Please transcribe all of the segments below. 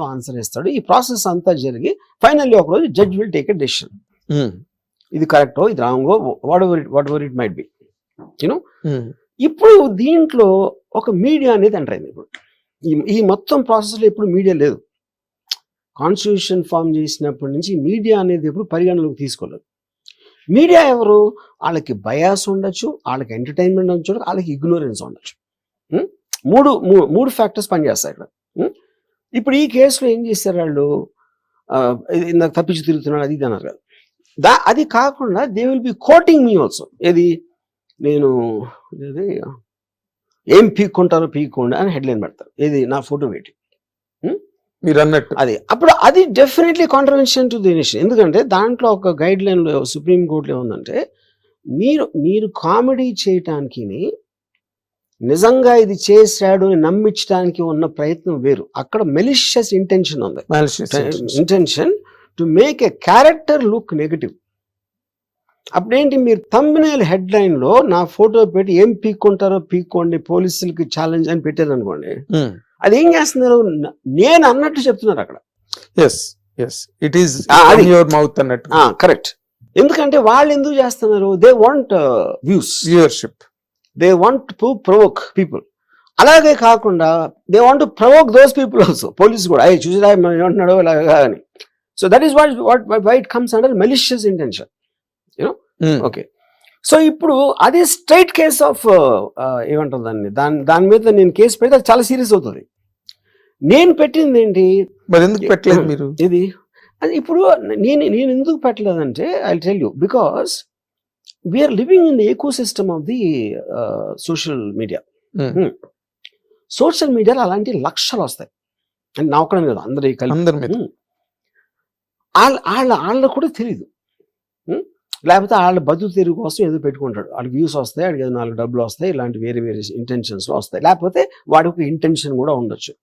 Answer ఇస్తాడు. ఈ process అంతా జరిగి ఫైనల్లీ ఒక రోజు judge will take a decision. ఇది కరెక్టో ఇది రాంగో whatever it might be you know. ఇప్పుడు దీంట్లో ఒక మీడియా అనేది ఎంటర్ అయింది. ఇప్పుడు ఈ మొత్తం ప్రాసెస్లో ఇప్పుడు మీడియా లేదు. కాన్స్టిట్యూషన్ ఫామ్ చేసినప్పటి నుంచి మీడియా అనేది ఎప్పుడు పరిగణలోకి తీసుకోలేదు. మీడియా ఎవరు? వాళ్ళకి బయాస్ ఉండొచ్చు, వాళ్ళకి ఎంటర్టైన్మెంట్ ఉండొచ్చు, వాళ్ళకి ఇగ్నోరెన్స్ ఉండొచ్చు. మూడు ఫ్యాక్టర్స్ పనిచేస్తాయి ఇక్కడ. ఇప్పుడు ఈ కేసులో ఏం చేశారు వాళ్ళు? నాకు తప్పించి తిరుగుతున్నాడు అది ఇది అన్నారు కదా. అది కాకుండా they will be coating me also. ఏది నేను ఏం పీక్కుంటారో పీక్కోండి అని హెడ్లైన్ పెడతారు. ఏది నా ఫోటో పెట్టి మీరు అన్నట్టు అది. అప్పుడు అది definitely contravention to the nation. ఎందుకంటే దాంట్లో ఒక గైడ్ లైన్లో సుప్రీంకోర్టులో ఏముందంటే మీరు కామెడీ చేయటానికి నిజంగా ఇది చేశాడు అని నమ్మించడానికి ఉన్న ప్రయత్నం వేరు. అక్కడ మెలిషియస్ ఇంటెన్షన్ ఉంది. Intention to make a character look negative. అప్పుడేంటి, మీరు థంబ్నెయిల్ హెడ్లైన్ లో నా ఫోటో పెట్టి ఏం పీక్కుంటారో పీక్కోండి పోలీసులకి ఛాలెంజ్ అని పెట్టారు అనుకోండి, అది ఏం చేస్తున్నారు? నేను అన్నట్టు చెప్తున్నారు అక్కడ. ఇట్ ఈస్ యువర్ మౌత్ అన్నట్టు. కరెక్ట్. ఎందుకంటే వాళ్ళు ఎందుకు చేస్తున్నారు? They want viewership, they want to provoke people. అలాగే కాకుండా they want to provoke those people also. Police కూడా అయ్యి చూసిరా ఏమంటున్నాడో ఇలాగా అని. So that is what it comes under malicious intention, you know. Okay, so ఇప్పుడు అది స్ట్రైట్ కేస్ ఆఫ్ ఏమంటారు దాని మీద నేను కేసు పెడితే అది చాలా సీరియస్ అవుతుంది. నేను పెట్టింది ఏంటి, మరి ఎందుకు పెట్టలేదు మీరు? ఇది అది ఇప్పుడు నేను ఎందుకు పెట్టలేదంటే I tell you, because we are living in the ecosystem of the social media. Social మీడియాలో అలాంటి లక్షలు వస్తాయి అంటే నా ఒక్కడని కదా, అందరి వాళ్ళకు కూడా తెలీదు. లేకపోతే వాళ్ళ బతుకు తెరుగు కోసం ఏదో పెట్టుకుంటాడు, వాళ్ళకి వ్యూస్ వస్తాయి, వాడికి ఏదో 4 డబ్బులు వస్తాయి, ఇలాంటి వేరే వేరే ఇంటెన్షన్స్ వస్తాయి. లేకపోతే వాడికి ఒక ఇంటెన్షన్ కూడా ఉండొచ్చు,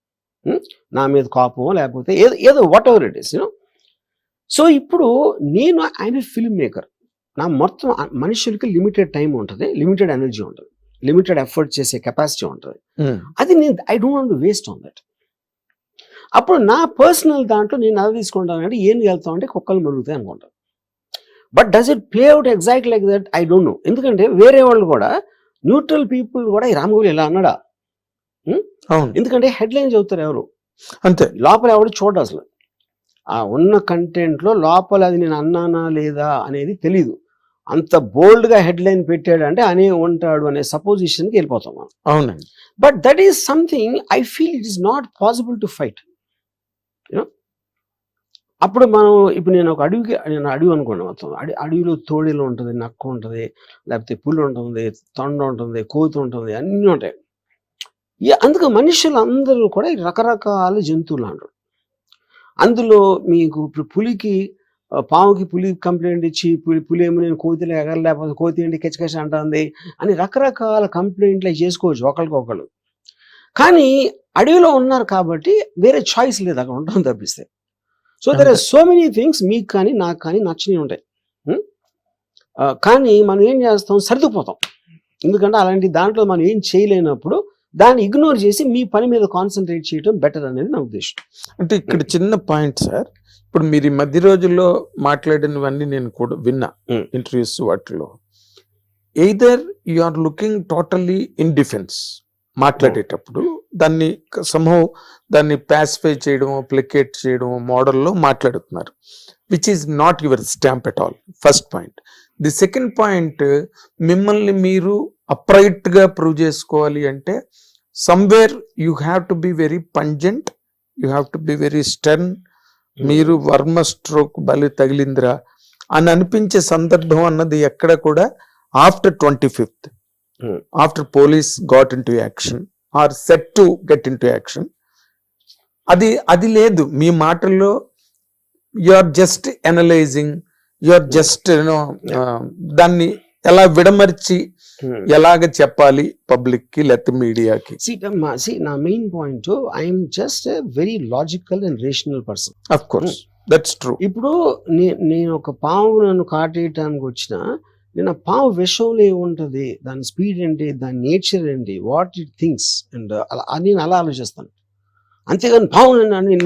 నా మీద కోపం, లేకపోతే ఏదో what ever it is, you know. So ఇప్పుడు ఐఎమ్ ఏ ఫిల్మ్ మేకర్. నా మొత్తం మనుషులకి లిమిటెడ్ టైం ఉంటుంది, లిమిటెడ్ ఎనర్జీ ఉంటుంది, లిమిటెడ్ ఎఫర్ట్ చేసే కెపాసిటీ ఉంటుంది. అది I don't want to waste on that. అప్పుడు నా పర్సనల్ దాంట్లో నేను అది తీసుకుంటాను అంటే ఏం వెళ్తాం అంటే కుక్కలు మరుగుతాయి అనుకుంటాను. But does it play out exact like that? I don't know. ఎందుకంటే వేరే వాళ్ళు కూడా, న్యూట్రల్ పీపుల్ కూడా ఈ రామగోపాల్ ఇలా అన్నాడా, ఎందుకంటే హెడ్లైన్ చదువుతారు ఎవరు, అంతే, లోపల ఎవరు చూడ. అసలు ఆ ఉన్న కంటెంట్లో లోపల అది నేను అన్నానా లేదా అనేది తెలీదు. అంత బోల్డ్ గా హెడ్లైన్ పెట్టాడు అంటే అనే ఉంటాడు అనే సపోజిషన్కి వెళ్ళిపోతాం మనం. అవునండి. But that is something I feel it is not possible to fight, you know. అప్పుడు ఇప్పుడు నేను ఒక అడవి అనుకోండి, మొత్తం అడవిలో తోడేలు ఉంటుంది, నక్క ఉంటుంది, లేకపోతే పులి ఉంటుంది, తొండ ఉంటుంది, కోతి ఉంటుంది, అన్నీ ఉంటాయి. అందుకు మనుషులు అందరూ కూడా రకరకాల జంతువులు అంటారు. అందులో మీకు ఇప్పుడు పులికి పాముకి పులి కంప్లైంట్ ఇచ్చి పులి ఏమో నేను కోతిలో ఎగర, లేకపోతే కోతి ఏంటి కెచ్చకెచ్చ అంటుంది అని రకరకాల కంప్లైంట్లు చేసుకోవచ్చు ఒకరికొకళ్ళు. కానీ అడవిలో ఉన్నారు కాబట్టి వేరే చాయిస్ లేదు, అక్కడ ఉండడం తప్పిస్తే. So there are so many things మీకు కానీ నాకు కానీ నచ్చినవి ఉంటాయి. కానీ మనం ఏం చేస్తాం, సర్దుకుపోతాం. ఎందుకంటే అలాంటి దాంట్లో మనం ఏం చేయలేనప్పుడు దాన్ని ఇగ్నోర్ చేసి మీ పని మీద కాన్సన్ట్రేట్ చేయడం బెటర్ అనేది నా ఉద్దేశం. అంటే ఇక్కడ చిన్న పాయింట్ సార్, ఇప్పుడు మీరు ఈ మధ్య రోజుల్లో మాట్లాడినవన్నీ నేను కూడా విన్నా ఇంటర్వ్యూస్ వాటిలో. Either you are looking totally in defence మాట్లాడేటప్పుడు, దాన్ని ప్యాసిఫై చేయడమో ప్లికేట్ చేయడమో మోడల్లో మాట్లాడుతున్నారు, which is not your stamp at all. First point. The second point, మిమ్మల్ని మీరు అప్రైట్ గా ప్రూవ్ చేసుకోవాలి అంటే somewhere you have to be very pungent, you have to be very stern. మీరు వర్మ స్ట్రోక్ బలి తగిలిందిరా అని అనిపించే సందర్భం అన్నది ఎక్కడ కూడా after 25th, after police got in to action or set to get in to action, అది లేదు మీ మాటల్లో. You are just analysing, you are just దాన్ని ఎలా విడమర్చి ఎలాగ చెప్పాలి పబ్లిక్ కి లేకపోతే మీడియాకి. నా main point, I'm just a very logical and rational person. Of course that's true. ఇప్పుడు నేను ఒక పాము నన్ను కాటేయటానికి వచ్చిన, నేను ఆ పాము విషంలో ఏముంటది, దాని స్పీడ్ ఏంటి, దాని నేచర్ ఏంటి, వాట్ ఇట్ థింగ్స్, అండ్ నేను అలా ఆలోచిస్తాను. అంతేగాని పాము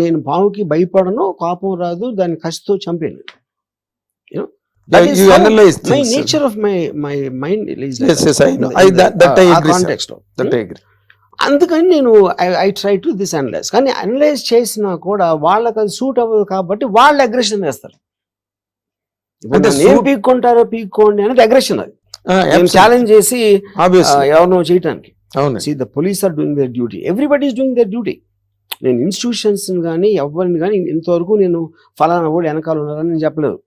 నేను పాముకి భయపడను, కోపం రాదు, దాన్ని కసితో చంపాను. You analyze my things. Nature of my mind Yes, I know. That I agree, sir. Context. That I agree. అందుకని నేను I try to this analyse. కానీ అనలైజ్ చేసినా కూడా వాళ్ళకి అది సూట్ అవ్వదు కాబట్టి వాళ్ళు అగ్రెషన్ వేస్తారు. అంటే ఏం పీక్కుంటారో పీక్కోండి అనేది అగ్రెషన్. అది నేను ఛాలెంజ్ చేసి ఎవరినో చేయటానికి. అవును. See, the police are doing their duty. Everybody is doing their duty. నేను ఇన్స్టిట్యూషన్స్ కానీ ఎవరిని కానీ ఇంతవరకు నేను ఫలానా కూడా వెనకాల ఉన్నారని నేను చెప్పలేదు.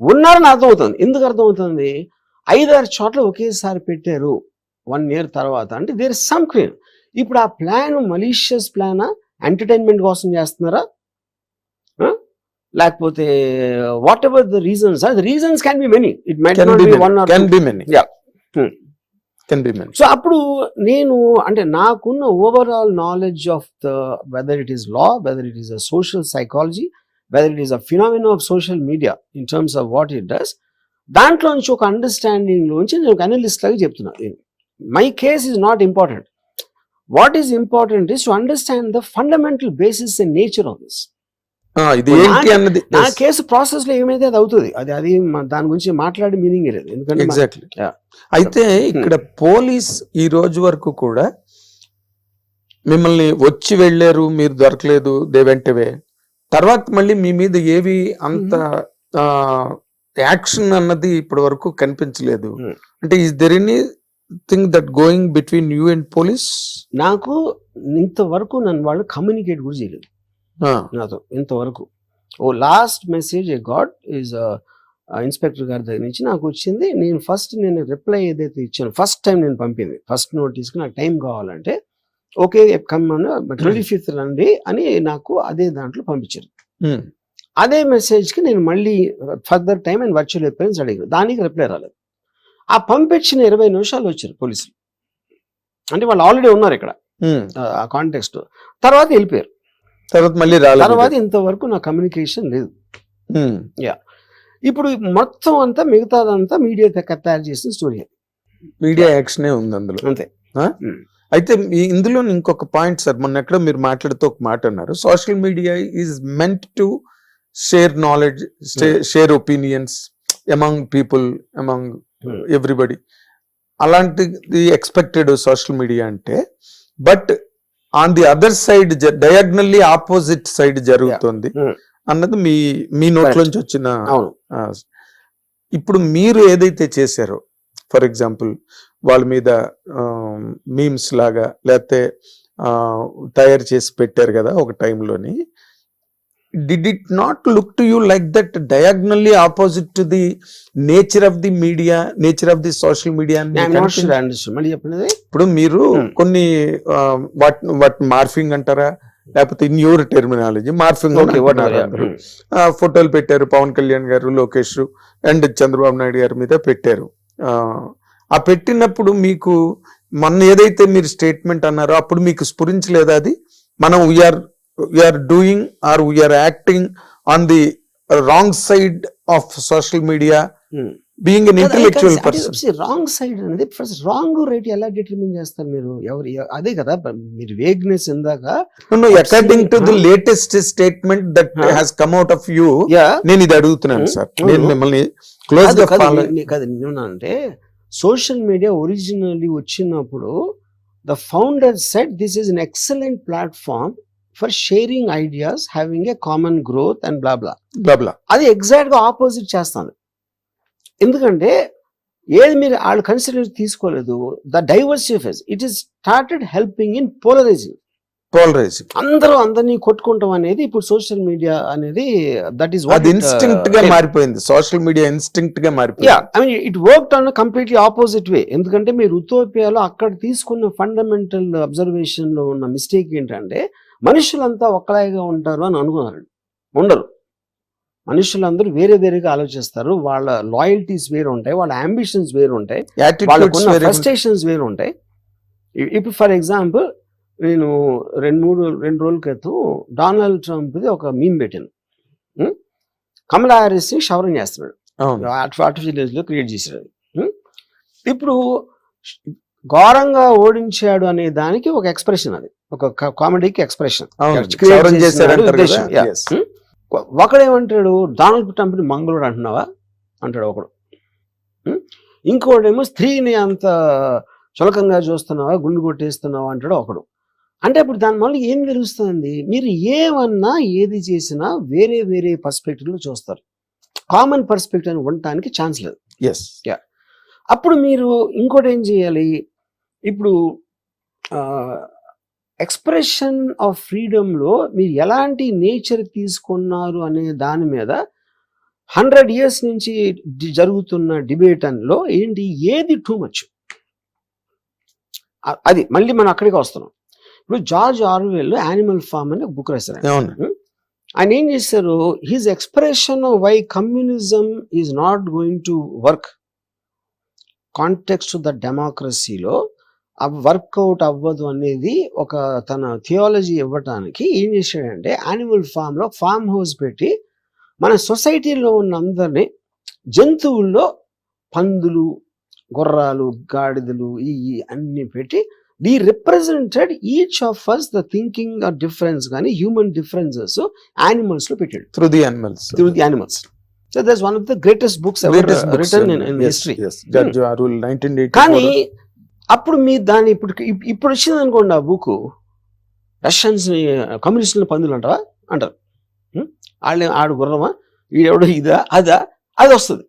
ఉన్నారని అర్థమవుతుంది. ఎందుకు అర్థమవుతుంది? 5-6 చోట్ల ఒకేసారి పెట్టారు 1 year తర్వాత అంటే దేర్ ఇస్ సమ్ క్లీన్. ఇప్పుడు ఆ ప్లాన్ మలీషియస్ ప్లానా, ఎంటర్టైన్మెంట్ కోసం చేస్తున్నారా, లేకపోతే whatever the reasons are, the reasons can be many. It might not be one or Can be many. Yeah. Can be many. So అప్పుడు నేను అంటే నాకున్న overall knowledge of the whether it is law, whether it is a social psychology, whether it is a phenomena of social media in terms of what it does, దాంట్లో నుంచి ఒక understanding లోంచి నేను ఒక అనలిస్ట్ లాగా చెప్తున్నాను. My case is not important. What is important is to understand the fundamental basis and nature of this. ఇది ఏంటి అన్నది నా కేసు ప్రాసెస్ లో ఏమైతే అది అవుతుంది, అది దాని గురించి మాట్లాడే మీనింగ్ లేదు. ఎందుకంటే ఎగ్జాక్ట్లీ. అయితే ఇక్కడ పోలీస్ ఈ రోజు వరకు కూడా మిమ్మల్ని వచ్చి వెళ్ళారు, మీరు దొరకలేదు, దే వెంట్ అవే, తర్వాత మళ్ళీ మీ మీద ఏవి అంత యాక్షన్ అన్నది ఇప్పటి వరకు కనిపించలేదు. అంటే is there any thing that going between you and police? నాకు ఇంతవరకు నన్ను వాళ్ళు కమ్యూనికేట్ కూడా చేయలేదు నాతో ఇంతవరకు. Last message I got is inspector గారి దగ్గర నుంచి నాకు వచ్చింది. నేను రిప్లై ఏదైతే ఇచ్చాను ఫస్ట్ టైం నేను పంపింది, ఫస్ట్ నోటీస్కి నాకు టైం కావాలంటే ఓకే కమ్మను 25th రండి అని నాకు అదే దాంట్లో పంపించారు. అదే మెసేజ్కి నేను మళ్ళీ further time and virtual appearance అడిగాను, దానికి రిప్లై రాలేదు. ఆ పంపించిన 20 నిమిషాలు వచ్చారు పోలీసులు. అంటే వాళ్ళు ఆల్రెడీ ఉన్నారు ఇక్కడ ఆ కాంటెక్స్ట్. తర్వాత వెళ్ళిపోయారు. తర్వాత మళ్ళీ రాలేదు. తర్వాత ఇంతవరకు నా కమ్యూనికేషన్ లేదు. యా, ఇప్పుడు మొత్తం అంతా మిగతాదంతా మీడియా తయారు చేసిన స్టోరీ. మీడియా యాక్షనే ఉంది అందులో అంతే. అయితే ఇందులో ఇంకొక పాయింట్ సార్, మొన్న ఎక్కడ మీరు మాట్లాడుతూ ఒక మాట అన్నారు, social media is meant to share knowledge, share opinions among people, among everybody. అలాంటిది ఎక్స్పెక్టెడ్ సోషల్ మీడియా అంటే. But on the other side diagonally opposite side జరుగుతుంది అన్నది మీ నోట్లోంచి వచ్చిన. ఇప్పుడు మీరు ఏదైతే చేశారో, ఫర్ ఎగ్జాంపుల్ వాళ్ళ మీద మీమ్స్ లాగా లేకపోతే తయారు చేసి పెట్టారు కదా ఒక టైంలోని, did it not look to you like that diagonally opposite to the nature of the media, nature of the social media? ఇప్పుడు మీరు కొన్ని వాట్ మార్ఫింగ్ అంటారా, లేకపోతే ఇన్ యువర్ టెర్మినాలజీ మార్ఫింగ్ ఫోటోలు పెట్టారు, పవన్ కళ్యాణ్ గారు, లోకేష్ అండ్ చంద్రబాబు నాయుడు గారి మీద పెట్టారు. ఆ పెట్టినప్పుడు మీకు మొన్న ఏదైతే మీరు స్టేట్మెంట్ అన్నారో అప్పుడు మీకు స్ఫురించలేదా అది, మనం we are doing or we are acting on the wrong side of social media, being an intellectual person? Wrong side అనేది ఫస్ట్ రాంగ్ రైట్ ఎలా డిటర్మిన్ చేస్తారు మీరు? ఎవరు అదే కదా మీరు వేగ్నెస్ ఇందాక. According to the latest statement that has come out of you, నేను ఇది అడుగుతున్నాను సార్. నేను మిమ్మల్ని క్లోజ్ గా ఫాలో కదా. అంటే సోషల్ మీడియా ఒరిజినల్లీ వచ్చినప్పుడు the founder said this is an excellent platform for sharing ideas, having a common growth and blah blah blah blah. అది ఎగ్జాక్ట్ గా ఆపోజిట్ చేస్తాను. ఎందుకంటే ఏది మీరు వాళ్ళు కన్సిడర్ తీసుకోలేదు. The diversity phase it is started helping in polarising. అందరూ అందరినీ కొట్టుకుంటాం అనేది ఇప్పుడు సోషల్ మీడియా అనేది దట్ ఈస్ వాట్ ఇన్స్టింక్ట్ గా మారిపోయింది. సోషల్ మీడియా ఇన్స్టింక్ట్ గా మారిపోయింది. I mean it worked on completely opposite way. ఎందుకంటే మీరు ఉతోపియాలో అక్కడ తీసుకున్న ఫండమెంటల్ అబ్జర్వేషన్ లో ఉన్న మిస్టేక్ ఏంటంటే మనుషులంతా ఒక్కలాగా ఉంటారు అని అనుకున్నారు. ఉండరు. మనుషులందరూ వేరే వేరేగా ఆలోచిస్తారు. వాళ్ళ లాయల్టీస్ వేరు ఉంటాయి, వాళ్ళ అంబిషన్స్ వేరు ఉంటాయి, వాళ్ళకున్న ఫ్రస్ట్రేషన్స్ వేరు ఉంటాయి. ఇప్పుడు ఫర్ ఎగ్జాంపుల్ నేను 2 రోజుల క్రితం డొనాల్డ్ ట్రంప్ది ఒక మీమ్ పెట్టాను. కమలా హారిస్ ని క్షవరం చేస్తున్నాడు, ఆర్టిఫిషియల్ క్రియేట్ చేశాడు. ఇప్పుడు ఘోరంగా ఓడించాడు అనే దానికి ఒక ఎక్స్ప్రెషన్ అది. ఒక కామెడీకి ఎక్స్ప్రెషన్ చేశారంటారు. ఒకడేమంటాడు, డొనాల్డ్ ట్రంప్ని మంగళుడు అంటున్నావా అంటాడు ఒకడు. ఇంకోడేమో స్త్రీని అంత చులకంగా చూస్తున్నావా, గుండు కొట్టేస్తున్నావా అంటాడు ఒకడు. అంటే అప్పుడు దానివల్ల ఏం తెలుస్తుంది, మీరు ఏమన్నా ఏది చేసినా వేరే వేరే పర్స్పెక్టివ్లో చూస్తారు, కామన్ పర్స్పెక్టివ్ అని ఉండటానికి ఛాన్స్ లేదు. అప్పుడు మీరు ఇంకోటి ఏం చేయాలి, ఇప్పుడు ఎక్స్ప్రెషన్ ఆఫ్ ఫ్రీడమ్లో మీరు ఎలాంటి నేచర్ తీసుకున్నారు అనే దాని మీద 100 years నుంచి జరుగుతున్న డిబేట్ లో ఏంటి, ఏది టూ మచ్, అది మళ్ళీ మనం అక్కడికి వస్తున్నాం. ఇప్పుడు జార్జ్ ఆర్వెల్ యానిమల్ ఫార్మ్ అని బుక్ రాశారు. ఆయన ఏం చేశారు, his expression why communism is not going to work context the డెమోక్రసీలో వర్కౌట్ అవ్వదు అనేది ఒక తన థియాలజీ ఇవ్వటానికి ఏం చేశాడంటే, యానిమల్ ఫామ్లో ఫామ్ హౌస్ పెట్టి మన సొసైటీలో ఉన్న అందరినీ జంతువుల్లో పందులు, గుర్రాలు, గాడిదలు ఈ అన్ని పెట్టి we represented each of us the thinking are difference కానీ హ్యూమన్ డిఫరెన్సెస్ యానిమల్స్ లో పెట్టాడు, through the animals. So that's one of the greatest books written in history. కానీ అప్పుడు మీ దాన్ని ఇప్పుడు వచ్చింది అనుకోండి ఆ బుక్, రష్యన్స్ కమ్యూనిస్టుల పందులు అంటావా అంటారు, ఆడు గుర్రమా, ఈడెవడో ఇదా అదా, అది వస్తుంది.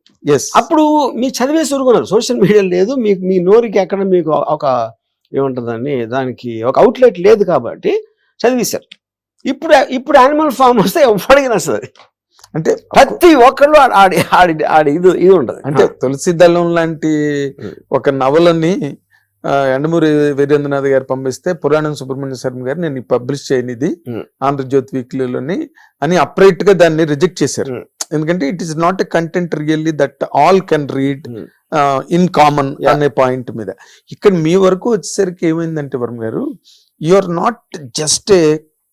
అప్పుడు మీరు చదివేసి ఊరుకున్నారు, సోషల్ మీడియా లేదు, మీకు మీ నోరుకి ఎక్కడ మీకు ఒక ఏముంటుందని దానికి ఒక అవుట్లెట్ లేదు కాబట్టి చదివేశారు. ఇప్పుడు యానిమల్ ఫామ్ వస్తే ఎవడికి నచ్చదు, అంటే ప్రతి ఒక్కళ్ళు ఆడి ఇది ఉంటుంది. అంటే తులసి దళం లాంటి ఒక నవలని ఎండమూరి వీరేంద్రనాథ్ గారు పంపిస్తే పురాణం సుబ్రహ్మణ్య శర్మ గారు నేను పబ్లిష్ చేయనిది ఆంధ్రజ్యోతి వీక్లీలోని అని అప్రైట్ గా దాన్ని రిజెక్ట్ చేశారు. ఎందుకంటే it is not a content really that all can read in common అనే పాయింట్ మీద. ఇక్కడ మీ వరకు వచ్చేసరికి ఏమైందంటే వర్మ గారు, you are not just a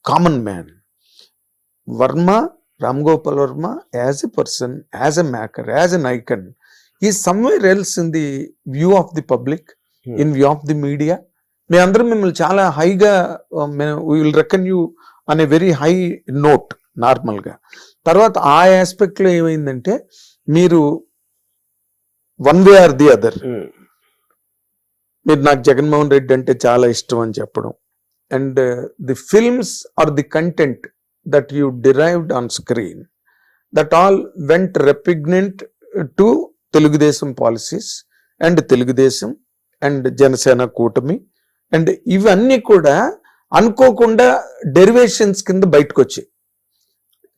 common man. Varma, Ram Gopal Varma as a person, as a maker, as an icon is somewhere else in the view of the public, in view of the media. మీ అందరం మిమ్మల్ని చాలా హైగా వీ విల్ రెకన్ యూ అనే very high note నార్మల్గా. తర్వాత ఆ aspect లో ఏమైందంటే మీరు one way or the other, మీరు నాకు జగన్మోహన్ రెడ్డి అంటే చాలా ఇష్టం అని చెప్పడం, and the films or the content that you derived on screen that all went repugnant to Telugu Desam policies and Telugu Desam and Janasena కూటమి, అండ్ ఇవన్నీ కూడా అనుకోకుండా డెరివేషన్స్ కింద బయటకు వచ్చాయి.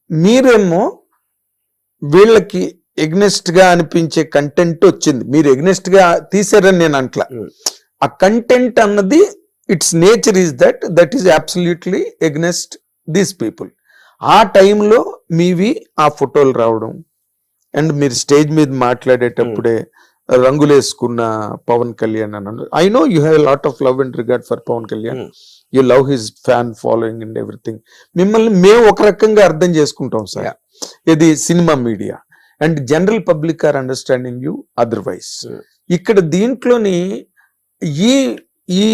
మీరేమో వీళ్ళకి ఎగ్నెస్ట్ గా అనిపించే కంటెంట్ వచ్చింది, మీరు ఎగ్నెస్ట్ గా తీసారని నేను అంట్లా. ఆ కంటెంట్ అన్నది it's nature is that is absolutely against these people. ఆ టైంలో మీవి ఆ ఫోటోలు రావడం, అండ్ మీరు స్టేజ్ మీద మాట్లాడేటప్పుడే రంగులేసుకున్న పవన్ కళ్యాణ్ అన్నాడు. I know you have lot of love and regard for Pawan Kalyan, you love his fan following and everything. మిమ్మల్ని మేము ఒక రకంగా అర్థం చేసుకుంటాం సార్, ఇది cinema media, and general public are understanding you otherwise. ఇక్కడ దీంట్లోని ఈ ఈ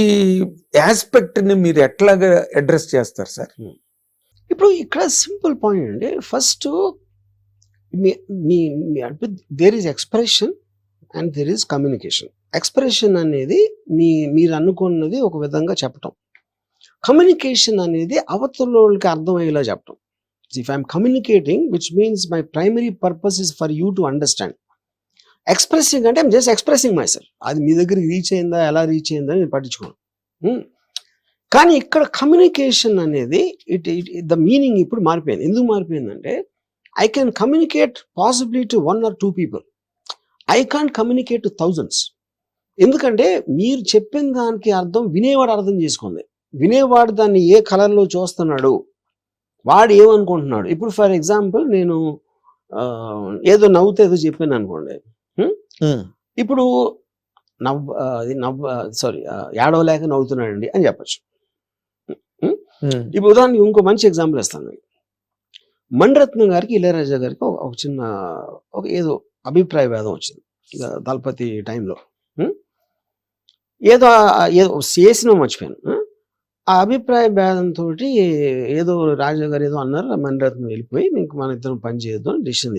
ఆస్పెక్ట్ ని మీరు ఎట్లాగా అడ్రస్ చేస్తారు సార్? ఇప్పుడు ఇక్కడ సింపుల్ పాయింట్ అండి. First there is expression and there is communication. Expression అనేది మీరు అనుకున్నది ఒక విధంగా చెప్పటం, కమ్యూనికేషన్ అనేది అవతలకి అర్థమయ్యేలా చెప్పటం. If I'm communicating which means my primary purpose is for you to understand. Expressing అంటే I'm just expressing myself, అది మీ దగ్గరికి రీచ్ అయిందా ఎలా రీచ్ అయిందా నేను పట్టించుకోను. కానీ ఇక్కడ కమ్యూనికేషన్ అనేది ద మీనింగ్ ఇప్పుడు మారిపోయింది. ఎందుకు మారిపోయిందంటే I can communicate possibly to 1 or 2 people. I can't communicate to thousands. ఎందుకంటే మీరు చెప్పిన దానికి అర్థం వినేవాడు అర్థం చేసుకుంది. వినేవాడు దాన్ని ఏ కలర్లో చూస్తున్నాడు, వాడు ఏమనుకుంటున్నాడు. ఇప్పుడు ఫర్ ఎగ్జాంపుల్ నేను ఏదో నవ్వుతో ఏదో చెప్పాను అనుకోండి, ఇప్పుడు ఏడవలేక నవ్వుతున్నాడండి అని చెప్పచ్చు. ఇప్పుడు ఉదాహరణకి ఇంకో మంచి ఎగ్జాంపుల్ ఇస్తాను. మణిరత్నం గారికి ఇళయరాజా గారికి ఒక చిన్న ఏదో అభిప్రాయ భేదం వచ్చింది దళపతి టైంలో. ఏదో చేసిన మర్చిపోయాను. ఆ అభిప్రాయ భేదంతో ఏదో రాజా గారు ఏదో అన్నారు, మణిరత్నం వెళ్ళిపోయి మీకు మన ఇద్దరం పని చేయొద్దు అని డిసిషన్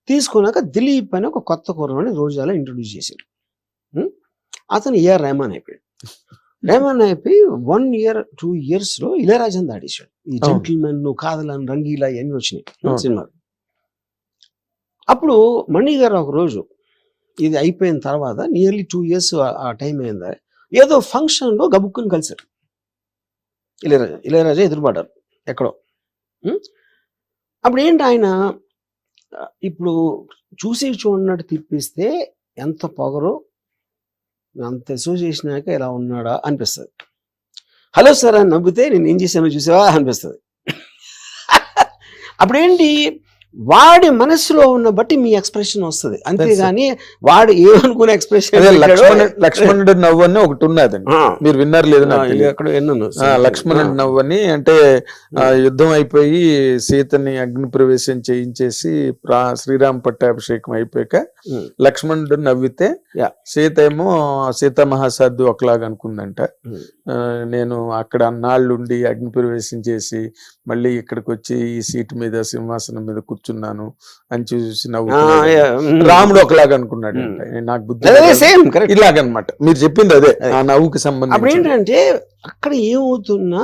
తీసుకున్నాక దిలీప్ అని ఒక కొత్త కుర్రవాడిని రోజాలో ఇంట్రొడ్యూస్ చేశారు. అతను ఏఆర్ రెహమాన్ అయిపోయాడు. రెహమాన్ అయిపోయి 1 year 2 yearsలో ఇళయరాజాని దాటేశాడు. ఈ జెంటిల్మెన్, కాదలని, రంగీలా ఇవన్నీ వచ్చినాయి సినిమాలు. అప్పుడు మణి గారు ఒక రోజు ఇది అయిపోయిన తర్వాత నియర్లీ 2 years ఆ టైం అయిందా, ఏదో ఫంక్షన్లో గబుక్కుని కలిశారు. ఇళయరాజా ఎదురుపడ్డారు ఎక్కడో. అప్పుడు ఏంటి ఆయన ఇప్పుడు చూసి చూడనట్టు తిప్పిస్తే ఎంత పొగరో, అంత అసోసియేషన్ అయ్యాక ఇలా ఉన్నాడా అనిపిస్తుంది. హలో సార్ అని నవ్వితే నేను ఏం చేశానో చూసావా అనిపిస్తుంది. అప్పుడేంటి వాడి మనసులో ఉన్న బట్టి మీ ఎక్స్ప్రెషన్ వస్తుంది, అంతేగాని వాడు ఏమనుకునే ఎక్స్ప్రెషన్. లక్ష్మణుడు నవ్వు అని ఒకటి ఉన్నదండి, మీరు విన్నారు లేదు అక్కడ విన్నాను. లక్ష్మణుడు నవ్వు అని అంటే యుద్ధం అయిపోయి సీతని అగ్ని ప్రవేశం చేయించేసి శ్రీరామ పట్టాభిషేకం అయిపోయాక లక్ష్మణుడు నవ్వితే సీత ఏమో సీతా మహాసాధు ఒకలాగా అనుకుందంట. నేను అక్కడ అన్నాళ్ళుండి అగ్ని ప్రవేశం చేసి మళ్ళీ ఇక్కడికి వచ్చి ఈ సీటు మీద సింహాసనం మీద కూర్చున్నాను అని చూసి నవ్వు. రాముడు ఒకలాగా అనుకున్నాడు. నాకు బుద్ధి ఇలాగనమాట మీరు చెప్పింది అదే ఆ నవ్వుకి సంబంధించి. అప్పుడు ఏంటంటే అక్కడ ఏమవుతున్నా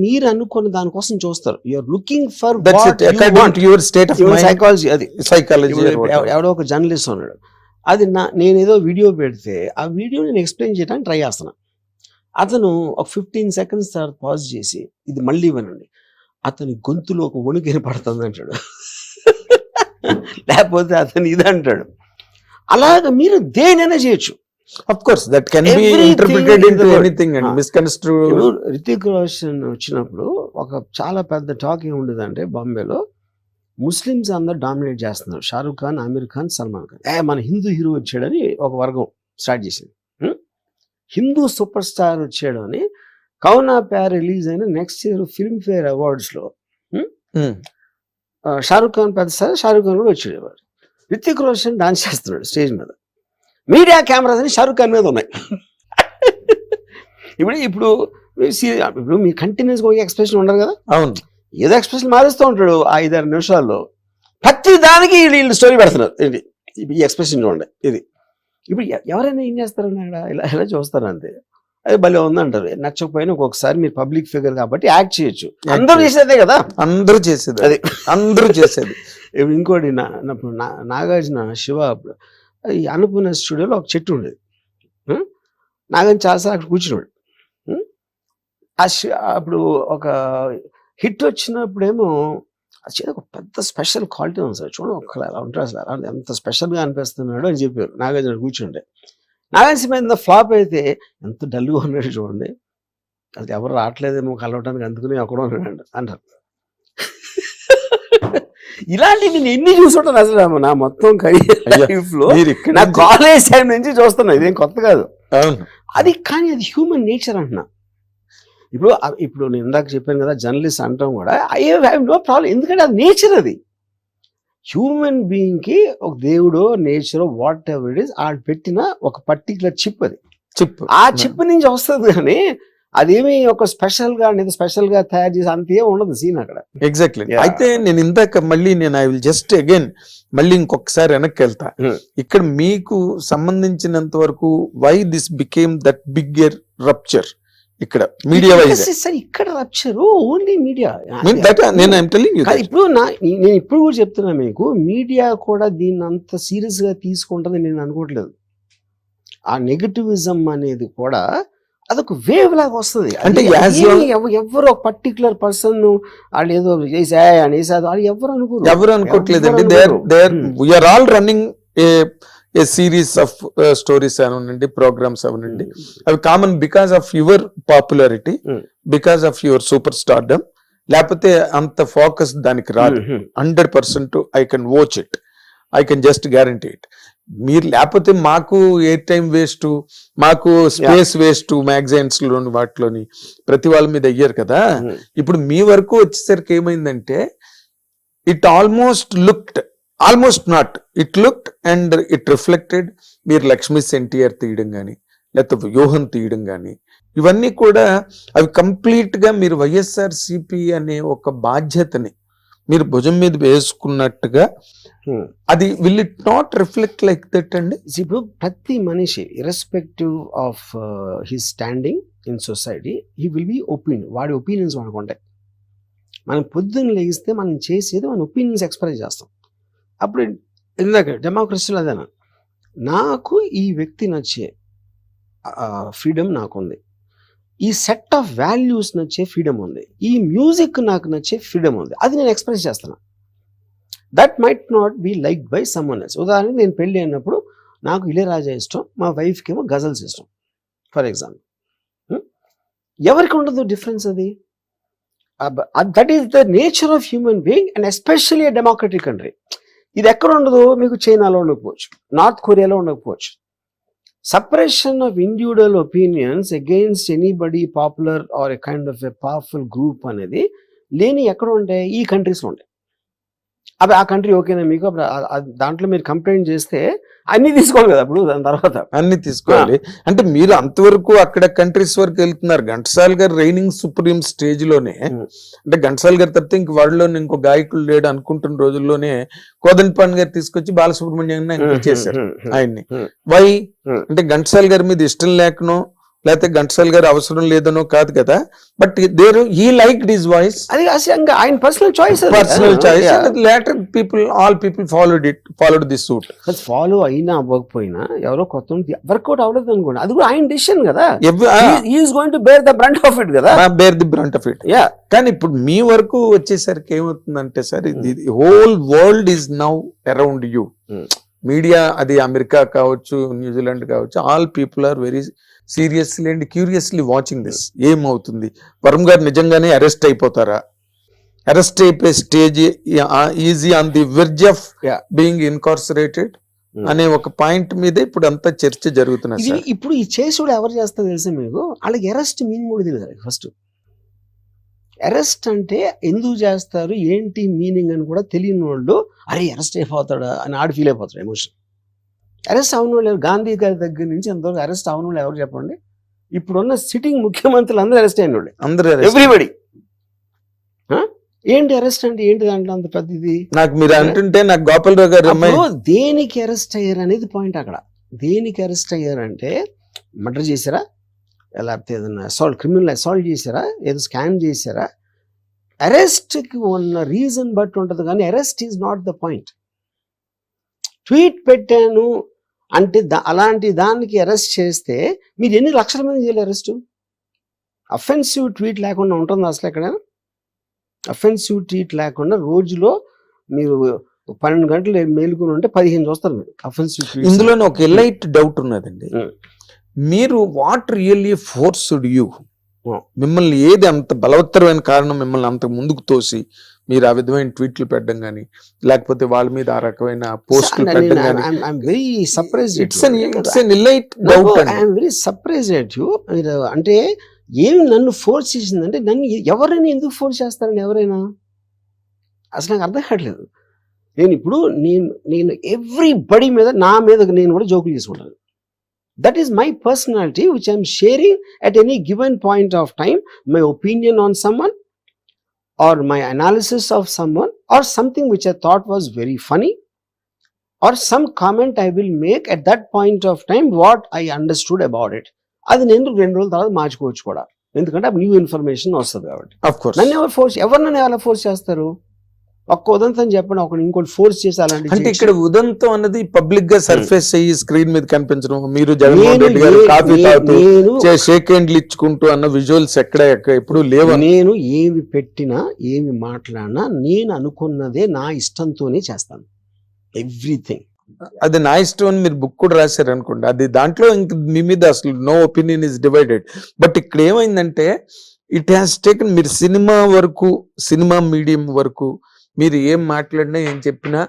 మీరు అనుకున్న దానికోసం చూస్తారు. You're looking for your state of psychology. అది సైకాలజీ. ఎవడో ఒక జర్నలిస్ట్ ఉన్నాడు, అది నేనేదో వీడియో పెడితే ఆ వీడియో నేను ఎక్స్ప్లెయిన్ చేయడానికి ట్రై చేస్తున్నా. అతను ఒక 15 seconds తర్వాత పాజ్ చేసి ఇది మళ్ళీ వినండి, అతని గొంతులో ఒక వణుకు పడుతుంది అంటాడు, లేకపోతే అతను ఇది అంటాడు. అలాగ మీరు దేనైనా చేయొచ్చు. Of course, that can be interpreted into anything and misconstrued. Hrithik Roshan వచ్చినప్పుడు ఒక చాలా పెద్ద టాక్ ఏముండేదంటే బాంబేలో ముస్లిమ్స్ అందరు డామినేట్ చేస్తున్నారు. షారూక్ ఖాన్, ఆమిర్ ఖాన్, సల్మాన్ ఖాన్. మన హిందూ హీరో వచ్చాడని ఒక వర్గం స్టార్ట్ చేసింది. హిందూ సూపర్ స్టార్ వచ్చాడు అని కౌనా ప్యార్ రిలీజ్ అయిన నెక్స్ట్ ఇయర్ ఫిల్మ్ఫేర్ అవార్డ్స్లో షారూక్ ఖాన్ పెద్ద స్టార్, షారూక్ ఖాన్ కూడా వచ్చాడు. రితిక్ రోషన్ డాన్స్ చేస్తున్నాడు స్టేజ్ మీద, మీడియా కెమెరాస్ అని షారూక్ ఖాన్ మీద ఉన్నాయి. ఇప్పుడు మీ కంటిన్యూస్గా ఒక ఎక్స్ప్రెషన్ ఉండరు కదా. అవును, ఏదో ఎక్స్ప్రెషన్ మారుస్తూ ఉంటాడు 5-6 నిమిషాల్లో. ప్రతి దానికి వీళ్ళు స్టోరీ పెడుతున్నారు. ఏంటి ఈ ఎక్స్ప్రెషన్ చూడండి. ఇది ఇప్పుడు ఎవరైనా ఏం చేస్తారని అక్కడ ఇలా చూస్తారు అంతే. అది భలే ఉందంటారు. నచ్చకపోయినా ఒక్కొక్కసారి మీరు పబ్లిక్ ఫిగర్ కాబట్టి యాక్ట్ చేయొచ్చు. అందరూ చేసేదే కదా, అందరూ చేసేది, అది అందరూ చేసేది. ఇప్పుడు ఇంకోటి నాగార్జున శివ అప్పుడు ఈ అనుపూర్ణ స్టూడియోలో ఒక చెట్టు ఉండేది. నాగార్జున చాలాసార్లు అక్కడ కూర్చున్నాడు. అప్పుడు ఒక హిట్ వచ్చినప్పుడేమో ఒక పెద్ద స్పెషల్ క్వాలిటీ ఉంది సార్, చూడండి ఒక్కలా అలా ఉంటారు, అసలు అలా ఎంత స్పెషల్గా అనిపిస్తున్నాడు అని చెప్పారు. నాగార్జున కూర్చుంటే నాగార్జున మీద ఫ్లాప్ అయితే ఎంత డల్గా ఉన్నాడు చూడండి, అది ఎవరు రావట్లేదేమో కలవటానికి, అందుకుని అక్కడ ఉన్నాడు అంటారు. ఇలాంటి నేను ఎన్ని చూసుంటాను అసలు నా మొత్తం లైఫ్ లో. నా కాలేజ్ టైం నుంచి చూస్తున్నా, ఇదేం కొత్త కాదు అది. కానీ అది హ్యూమన్ నేచర్ అంటున్నా. ఇప్పుడు నేను ఇందాక చెప్పాను కదా, జర్నలిస్ట్ అంటాం కూడా ఐ హ్యావ్ నో ప్రాబ్లం, ఎందుకంటే అది నేచర్. అది హ్యూమన్ బీయింగ్కి ఒక దేవుడో నేచరో వాట్ ఎవర్ ఇట్ ఈస్ ఆడు పెట్టిన ఒక పర్టికులర్ చిప్. అది ఆ చిప్ నుంచి వస్తుంది, కానీ అదేమి ఒక స్పెషల్గా తయారు చేసి అంతే ఉండదు సీన్ అక్కడ. ఎగ్జాక్ట్లీ. అయితే నేను ఇందాక మళ్ళీ ఐ విల్ జస్ట్ అగైన్ మళ్ళీ ఇంకొకసారి వెనక్కి వెళ్తా. ఇక్కడ మీకు సంబంధించినంత వరకు why this became that bigger rupture ఇక్కడ మీడియా వైజ్. ఇక్కడ రప్చర్ ఓన్లీ మీడియా. ఇప్పుడు నేను ఇప్పుడు కూడా చెప్తున్నా మీకు, మీడియా కూడా దీన్ని అంత సీరియస్ గా తీసుకుంటుంది నేను అనుకోవట్లేదు. ఆ నెగటివిజం అనేది కూడా అదొక వేవ్ లాగా వస్తుంది. అంటే ఎవరు ఒక పర్టికులర్ పర్సన్ వాళ్ళు ఏదో చేసా అనేసి వాళ్ళు ఎవరు అనుకోవట్లేదు అండి. We are all running a series of stories అవనండి, ప్రోగ్రామ్స్ అవనండి, అవి common because of your popularity, because of your super stardom. లేకపోతే అంత ఫోకస్ దానికి రాదు. 100% I can watch it, I can just guarantee it. మీరు లేకపోతే మాకు ఎయిర్ టైం వేస్ట్, మాకు స్పేస్ వేస్ట్, మ్యాగజైన్స్ లోని వాటిలోని ప్రతి వాళ్ళ మీద అయ్యారు కదా. ఇప్పుడు మీ వరకు వచ్చేసరికి ఏమైందంటే it almost not it looked and it reflected. మీరు లక్ష్మీ ఎన్టీఆర్ తీయడం కానీ, లేకపోతే వ్యూహం తీయడం కానీ, ఇవన్నీ కూడా అవి కంప్లీట్ గా మీరు వైఎస్ఆర్సిపి అనే ఒక బాధ్యతని మీరు భుజం మీద వేసుకున్నట్టుగా అది will it not reflect like that అండి? ఇప్పుడు ప్రతి మనిషి irrespective of his standing in society he will be opinion, వాడి ఒపీనియన్స్ వాడికి ఉంటాయి. మనం పొద్దున్న లేగిస్తే మనం చేసేది మన ఒపీనియన్స్ ఎక్స్ప్రెస్ చేస్తాం. అప్పుడు ఇందాక డెమోక్రసీలో అదేనా, నాకు ఈ వ్యక్తి నచ్చే ఫ్రీడమ్ నాకుంది, ఈ సెట్ ఆఫ్ వాల్యూస్ నచ్చే ఫ్రీడమ్ ఉంది, ఈ మ్యూజిక్ నాకు నచ్చే ఫ్రీడమ్ ఉంది, అది నేను ఎక్స్ప్రెస్ చేస్తాను. That might not be like by someone else. ఉదాహరణకి నేను పెళ్ళి అయినప్పుడు నాకు ఇళయరాజా ఇష్టం, మా వైఫ్కి ఏమో గజల్స్ ఇష్టం ఫర్ ఎగ్జాంపుల్. ఎవరికి ఉండదు డిఫరెన్స్ అది? That is the nature of human being and especially democratic country. ఇది ఎక్కడ ఉండదు? మీకు చైనాలో ఉండకపోవచ్చు, నార్త్ కొరియాలో ఉండకపోవచ్చు. Separation of individual opinions against anybody popular or a kind of a powerful group అనేది లేని ఎక్కడ ఉంటాయి? ఈ కంట్రీస్లో ఉంటాయి. అవి ఆ కంట్రీ ఓకేనా మీకు? దాంట్లో మీరు కంప్లైంట్ చేస్తే అన్ని తీసుకోవాలి కదా అప్పుడు, దాని తర్వాత అన్ని తీసుకోవాలి. అంటే మీరు అంతవరకు అక్కడ కంట్రీస్ వరకు వెళ్తున్నారు. ఘంటసాల్ గారు రైనింగ్ సుప్రీం స్టేజ్ లోనే, అంటే ఘంటసాల్ గారి తప్పితే ఇంక వాళ్ళలో ఇంకో గాయకులు లేడు అనుకుంటున్న రోజుల్లోనే కోదండపాణి గారు తీసుకొచ్చి బాలసుబ్రహ్మణ్యం చేశారు ఆయన్ని. వై అంటే ఘంటసాల్ గారి మీద ఇష్టం లేకనో లేకపోతే ఘంటసాల్ గారు అవసరం లేదనో కాదు కదా, but there he liked his voice. అది ఆయన personal choice. Later all people followed this suit. Follow అయినా అవ్వకపోయినా ఎవరో కొత్త వర్కౌట్ అవ్వలేదు అనుకోండి, అది కూడా ఆయన డిసిషన్ కదా. Is going to bear the brunt of it కదా, bear the brunt of it. కానీ ఇప్పుడు మీ వరకు వచ్చేసరికి ఏమవుతుందంటే సార్, ఇది whole world is now around you. Media, అది అమెరికా కావచ్చు, న్యూజిలాండ్ కావచ్చు, all people are very seriously and curiously watching this. ఏమవుతుంది? వరుణ్ గారు నిజంగానే అరెస్ట్ అయిపోతారా? అరెస్ట్ అయిపోయే stage is on the verge of being incorporated అనే ఒక పాయింట్ మీద ఇప్పుడు అంతా చర్చ జరుగుతున్నది. ఇప్పుడు ఈ చేసుడు ఎవరు చేస్తారు తెలుసా మీకు? వాళ్ళకి అరెస్ట్ మీనింగ్ కూడా తెలియదు. ఫస్ట్ అరెస్ట్ అంటే ఎందుకు చేస్తారు, ఏంటి మీనింగ్ అని కూడా తెలియని వాళ్ళు అరే అరెస్ట్ అయిపోతాడా అని ఆడు ఫీల్ అయిపోతాడు. ఎమోషన్ అరెస్ట్ అవును వాళ్ళు గాంధీ గారి దగ్గర నుంచి ఎంతవరకు అరెస్ట్ అవును వాళ్ళు ఎవరు చెప్పండి? ఇప్పుడున్న సిట్టింగ్ ముఖ్యమంత్రులు అందరూ అరెస్ట్ అయిన వాళ్ళే, అందరూ ఎవ్రీబడి. ఏంటి అరెస్ట్ అంటే ఏంటి దాంట్లో అంత పెద్దది? నాకు మీరు అంటుంటే నాకు గోపాలరావు గారు దేనికి అరెస్ట్ అయ్యారు అనేది పాయింట్. అక్కడ దేనికి అరెస్ట్ అయ్యారంటే మర్డర్ చేశారా, లేకపోతే ఏదైనా అసాల్ట్, క్రిమినల్ అసాల్ట్ చేశారా, ఏదో స్కామ్ చేశారా? అరెస్ట్కి ఉన్న రీజన్ బట్టి ఉంటుంది, కానీ arrest is not the point. Tweet పెట్టాను అంటే అలాంటి దానికి అరెస్ట్ చేస్తే మీరు ఎన్ని లక్షల మంది చేయాలి అరెస్టు? అఫెన్సివ్ ట్వీట్ లేకుండా ఉంటుంది అసలు ఎక్కడైనా? అఫెన్సివ్ ట్వీట్ లేకుండా రోజులో మీరు 12 గంటలు మేలుకుని ఉంటే 15 చూస్తారు మీరు అఫెన్సివ్ ట్వీట్. ఇందులోనే ఒక ఎలైట్ డౌట్ ఉన్నదండి. మీరు వాట్ రియల్లీ ఫోర్స్డ్ యూ, మిమ్మల్ని ఏది అంత బలవత్తరమైన కారణం మిమ్మల్ని అంత ముందుకు తోసి మీరు ఆ విధమైన ట్వీట్లు పెట్టడం కానీ, లేకపోతే వాళ్ళ మీద ఆ రకమైన పోస్టులు పెట్టడం కానీ? అంటే ఏమి నన్ను ఫోర్స్ చేసిందంటే, నన్ను ఎవరైనా ఎందుకు ఫోర్స్ చేస్తారని ఎవరైనా అసలు నాకు అర్థం కావట్లేదు. నేను ఎవ్రీబడి మీద, నా మీద నేను కూడా జోకులు చేసుకుంటాను. That is my personality which I am sharing at any given point of time, my opinion on someone or my analysis of someone or something which I thought was very funny or some comment I will make at that point of time what I understood about it. అది నేను 2 రోజుల తర్వాత మార్చుకోవచ్చు కూడా, ఎందుకంటే new information వస్తుంది కాబట్టి. నన్ను ఎలా ఫోర్స్ చేస్తారు? ఒక్క ఉదంతం చెప్పండి, ఒకటి ఇంకోటి ఫోర్స్ చేసి అలాంటి. అంటే ఇక్కడ ఉదంతం అన్నది పబ్లిక్ గా సర్ఫేస్ అయ్యి స్క్రీన్ మీద కనిపించడం, మీరు జగన్మోహన్ రెడ్డి గారు కాఫీ తాగుతూ షేక్ హ్యాండ్లు ఇచ్చుకుంటూ అన్న విజువల్స్ ఎక్కడ ఎప్పుడు లేవు. నేను ఏమి పెట్టినా ఏమి మాట్లాడినా నేను అనుకున్నదే నా ఇష్టంతోనే చేస్తాను, ఎవ్రీథింగ్. అది నా ఇష్టం అని మీరు బుక్ కూడా రాశారు అనుకోండి, అది దాంట్లో ఇంక మీ మీద అసలు no opinion is divided. But ఇక్కడ ఏమైందంటే ఇట్ హ్యాస్ టేకన్, మీరు సినిమా వరకు, సినిమా మీడియం వరకు మీరు ఏం మాట్లాడినా ఏం చెప్పినా